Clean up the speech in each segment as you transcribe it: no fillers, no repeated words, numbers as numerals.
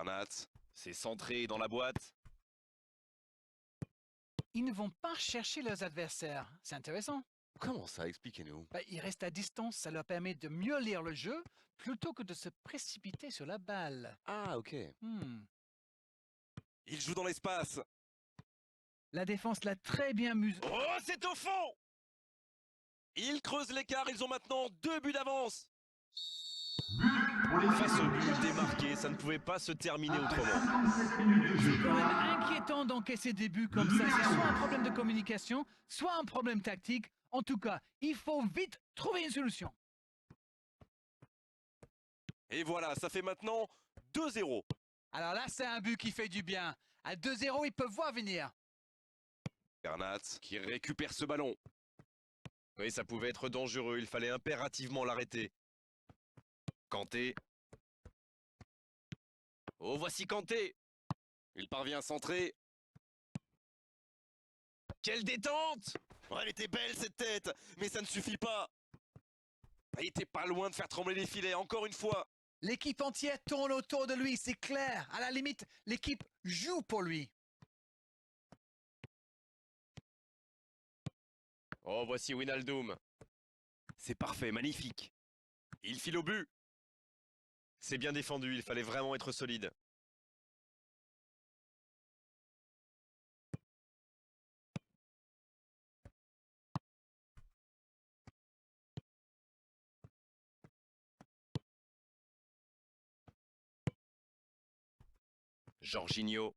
Bernat, c'est centré dans la boîte. Ils ne vont pas chercher leurs adversaires. C'est intéressant. Comment ça? Expliquez-nous. Ils restent à distance, ça leur permet de mieux lire le jeu plutôt que de se précipiter sur la balle. Ah, ok. Hmm. Il joue dans l'espace. La défense l'a très bien musé. Oh, c'est au fond! Ils creusent l'écart, ils ont maintenant 2 buts d'avance. Face au but démarqué, ça ne pouvait pas se terminer autrement. C'est quand même inquiétant d'encaisser des buts comme ça. C'est soit un problème de communication, soit un problème tactique. En tout cas, il faut vite trouver une solution. Et voilà, ça fait maintenant 2-0. Alors là, c'est un but qui fait du bien. À 2-0, ils peuvent voir venir. Bernat qui récupère ce ballon. Oui, ça pouvait être dangereux, il fallait impérativement l'arrêter. Kanté. Oh, voici Kanté. Il parvient à centrer. Quelle détente! Oh, elle était belle cette tête, mais ça ne suffit pas. Il était pas loin de faire trembler les filets, encore une fois. L'équipe entière tourne autour de lui, c'est clair. À la limite, l'équipe joue pour lui. Oh, voici Wijnaldum. C'est parfait, magnifique. Il file au but. C'est bien défendu, il fallait vraiment être solide. Jorginho.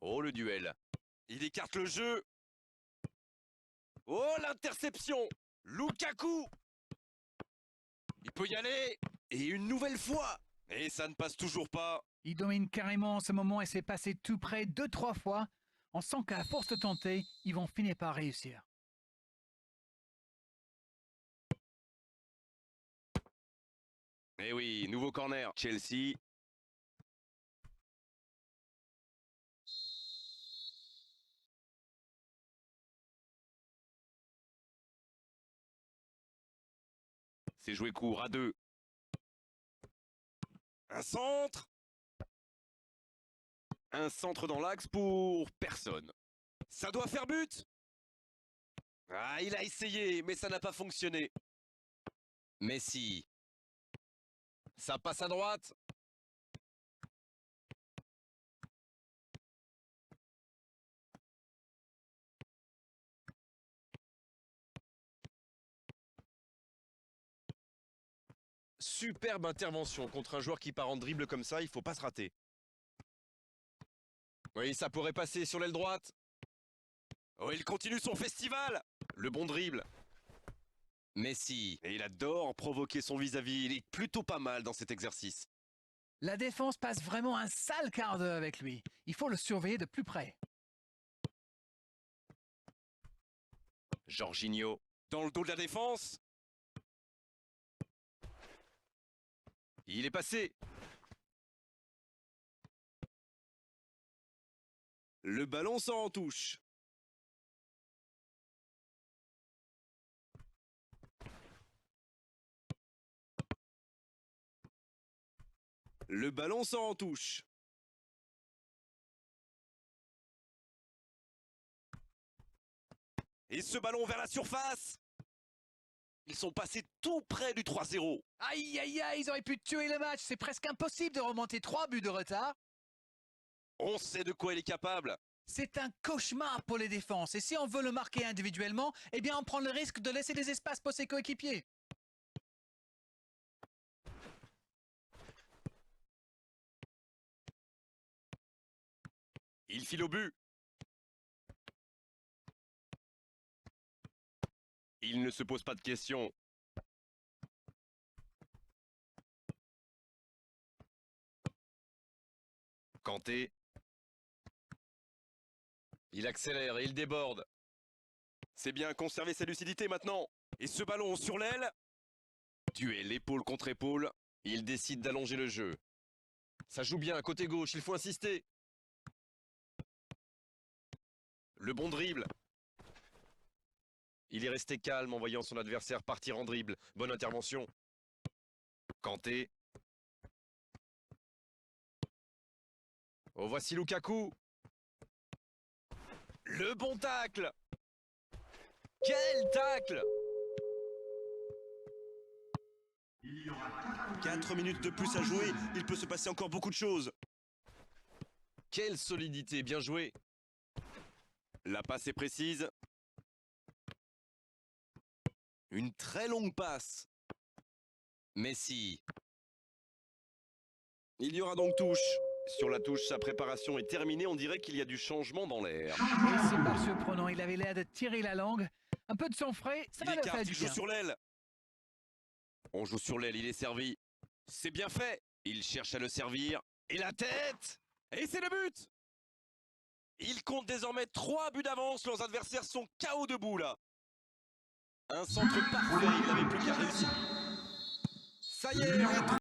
Oh, le duel. Il écarte le jeu. Oh, l'interception. Lukaku. Il peut y aller. Et une nouvelle fois. Et ça ne passe toujours pas. Il domine carrément en ce moment et c'est passé tout près 2-3 fois. On sent qu'à force de tenter, ils vont finir par réussir. Eh oui, nouveau corner. Chelsea. C'est joué court à 2. Un centre. Un centre dans l'axe pour personne. Ça doit faire but. Ah, il a essayé, mais ça n'a pas fonctionné. Messi. Ça passe à droite. Superbe intervention contre un joueur qui part en dribble comme ça, il faut pas se rater. Oui, ça pourrait passer sur l'aile droite. Oh, il continue son festival. Le bon dribble. Messi. Et il adore provoquer son vis-à-vis. Il est plutôt pas mal dans cet exercice. La défense passe vraiment un sale quart d'heure avec lui. Il faut le surveiller de plus près. Jorginho. Dans le dos de la défense. Il est passé. Le ballon sort en touche. Le ballon sort en touche. Et ce ballon vers la surface. Ils sont passés tout près du 3-0. Aïe, aïe, aïe, ils auraient pu tuer le match. C'est presque impossible de remonter 3 buts de retard. On sait de quoi il est capable. C'est un cauchemar pour les défenses. Et si on veut le marquer individuellement, eh bien on prend le risque de laisser des espaces pour ses coéquipiers. Il file au but. Il ne se pose pas de questions. Kanté. Il accélère et il déborde. C'est bien, conserver sa lucidité maintenant. Et ce ballon sur l'aile. Duel épaule contre épaule. Il décide d'allonger le jeu. Ça joue bien, côté gauche, il faut insister. Le bon dribble. Il est resté calme en voyant son adversaire partir en dribble. Bonne intervention. Kanté. Oh, voici Lukaku. Le bon tacle. Quel tacle! 4 minutes de plus à jouer, il peut se passer encore beaucoup de choses. Quelle solidité, bien joué. La passe est précise. Une très longue passe. Messi. Il y aura donc touche. Sur la touche, sa préparation est terminée. On dirait qu'il y a du changement dans l'air. Oui, c'est par surprenant. Il avait l'air de tirer la langue. Un peu de sang frais, ça Il va le faire écarte, du il joue bien. sur l'aile. On joue sur l'aile, il est servi. C'est bien fait. Il cherche à le servir. Et la tête! Et c'est le but! Il compte désormais 3 buts d'avance. Leurs adversaires sont KO debout là. Un centre parfait, il n'avait plus qu'à réussir. Ça y est,